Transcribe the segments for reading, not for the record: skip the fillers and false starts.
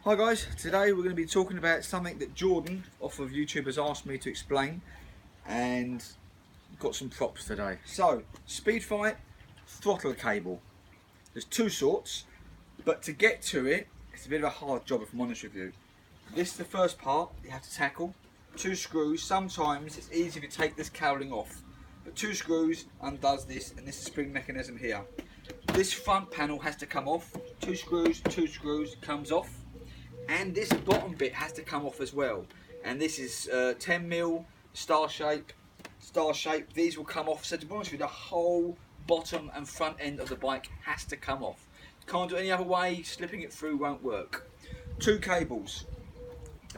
Hi guys, today we're going to be talking about something that Jordan off of YouTube has asked me to explain, and got some props today. So, Speedfight throttle cable. There's two sorts, but to get to it, it's a bit of a hard job if I'm honest with you. This is the first part you have to tackle. Two screws. Sometimes it's easy to take this cowling off, but two screws undoes this, and this is the spring mechanism here. This front panel has to come off. Two screws, comes off. And this bottom bit has to come off as well, and this is 10mm star shape. These will come off, so to be honest with you, the whole bottom and front end of the bike has to come off. Can't do it any other way. Slipping it through won't work. Two cables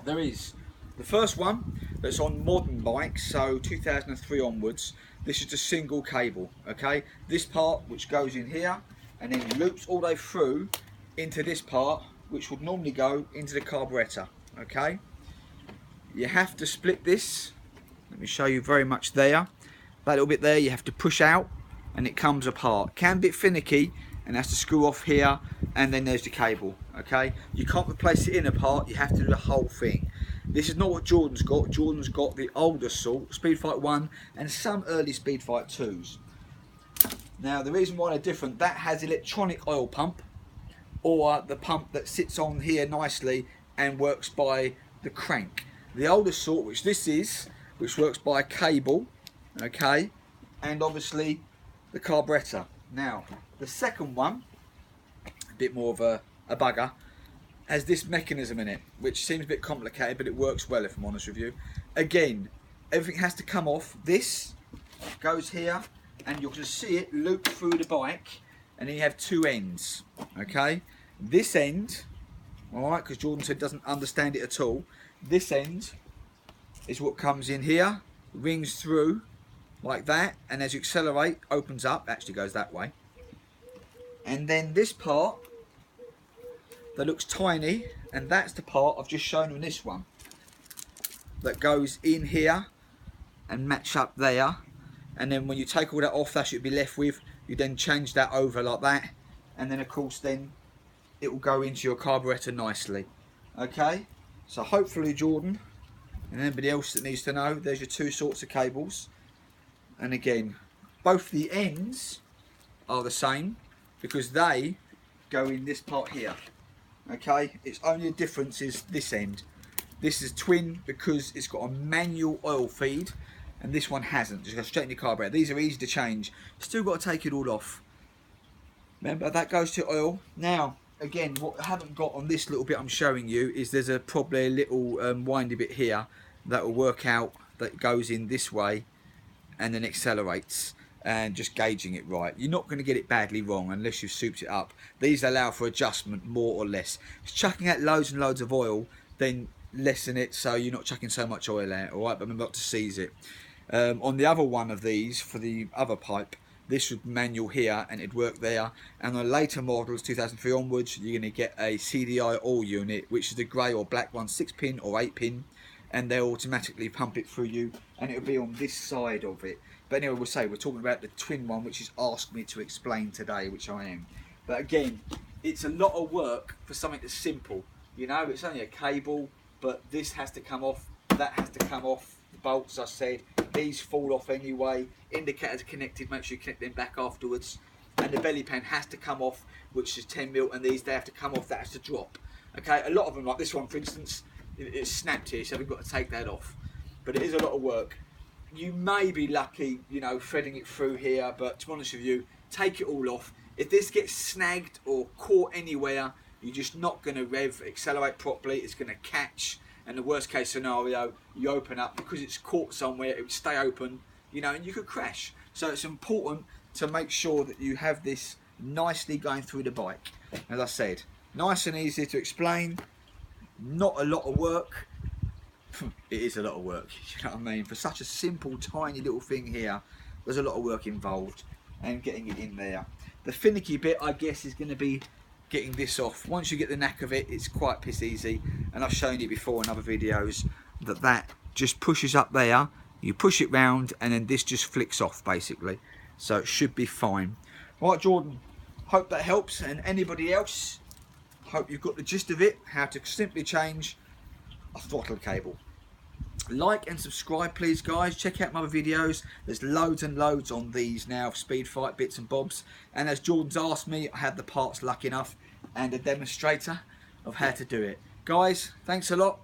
there is. The first one that's on modern bikes, so 2003 onwards, this is the single cable. Okay, this part which goes in here and then loops all the way through into this part, which would normally go into the carburetor. Okay, you have to split this. Let me show you very much there. That little bit there you have to push out and it comes apart. Can be a bit finicky and has to screw off here, and then there's the cable. Okay, you can't replace the inner part, you have to do the whole thing. This is not what Jordan's got. Jordan's got the older sort, Speedfight 1 and some early Speedfight 2s. Now the reason why they're different, that has electronic oil pump, or the pump that sits on here nicely and works by the crank. The older sort, which this is, which works by a cable, okay, and obviously the carburetor. Now, the second one, a bit more of a bugger, has this mechanism in it, which seems a bit complicated, but it works well if I'm honest with you. Again, everything has to come off. This goes here, and you'll just see it loop through the bike, and then you have two ends. Okay, this end, all right, because Jordan said doesn't understand it at all. This end is what comes in here, rings through like that, and as you accelerate, opens up. Actually goes that way. And then this part that looks tiny, and that's the part I've just shown on this one, that goes in here and match up there. And then when you take all that off, that's what you'll be left with. You then change that over like that, and then of course then it will go into your carburetor nicely. Okay, so hopefully Jordan and anybody else that needs to know, there's your two sorts of cables. And again, both the ends are the same because they go in this part here. Okay, it's only the difference is this end. This is twin because it's got a manual oil feed, and this one hasn't. Just go straight in your carburetor. These are easy to change. Still got to take it all off. Remember, that goes to oil. Now, again, what I haven't got on this little bit I'm showing you is there's probably a little windy bit here that will work out, that goes in this way and then accelerates, and just gauging it right. You're not going to get it badly wrong unless you've souped it up. These allow for adjustment more or less. It's chucking out loads and loads of oil, then lessen it so you're not chucking so much oil out, alright, but remember not to seize it. On the other one of these, for the other pipe, this would manual here and it'd work there. And on later models, 2003 onwards, you're going to get a CDI oil unit, which is the grey or black one, 6-pin or 8-pin, and they'll automatically pump it through you, and it'll be on this side of it. But anyway, we're talking about the twin one, which is asked me to explain today, which I am. But again, it's a lot of work for something that's simple. You know, it's only a cable, but this has to come off, that has to come off. The bolts, I said, these fall off anyway. Indicators are connected, make sure you connect them back afterwards. And the belly pan has to come off, which is 10mm, and these, they have to come off, that has to drop. Okay, a lot of them, like this one for instance, it's snapped here, so we've got to take that off. But it is a lot of work. You may be lucky, you know, threading it through here, but to be honest with you, take it all off. If this gets snagged or caught anywhere, you're just not going to accelerate properly. It's going to catch, and the worst case scenario, you open up, because it's caught somewhere, it would stay open, you know, and you could crash. So it's important to make sure that you have this nicely going through the bike. As I said, nice and easy to explain, not a lot of work. It is a lot of work, you know what I mean? For such a simple, tiny little thing here, there's a lot of work involved, and getting it in there. The finicky bit, I guess, is going to be getting this off. Once you get the knack of it, it's quite piss easy, and I've shown you before in other videos that just pushes up there, you push it round, and then this just flicks off basically. So it should be fine. Right, Jordan, hope that helps, and anybody else, hope you've got the gist of it, how to simply change a throttle cable. Like and subscribe please guys, check out my other videos, there's loads and loads on these now, Speedfight bits and bobs, and as Jordan's asked me, I have the parts lucky enough and a demonstrator of how to do it. Guys, thanks a lot.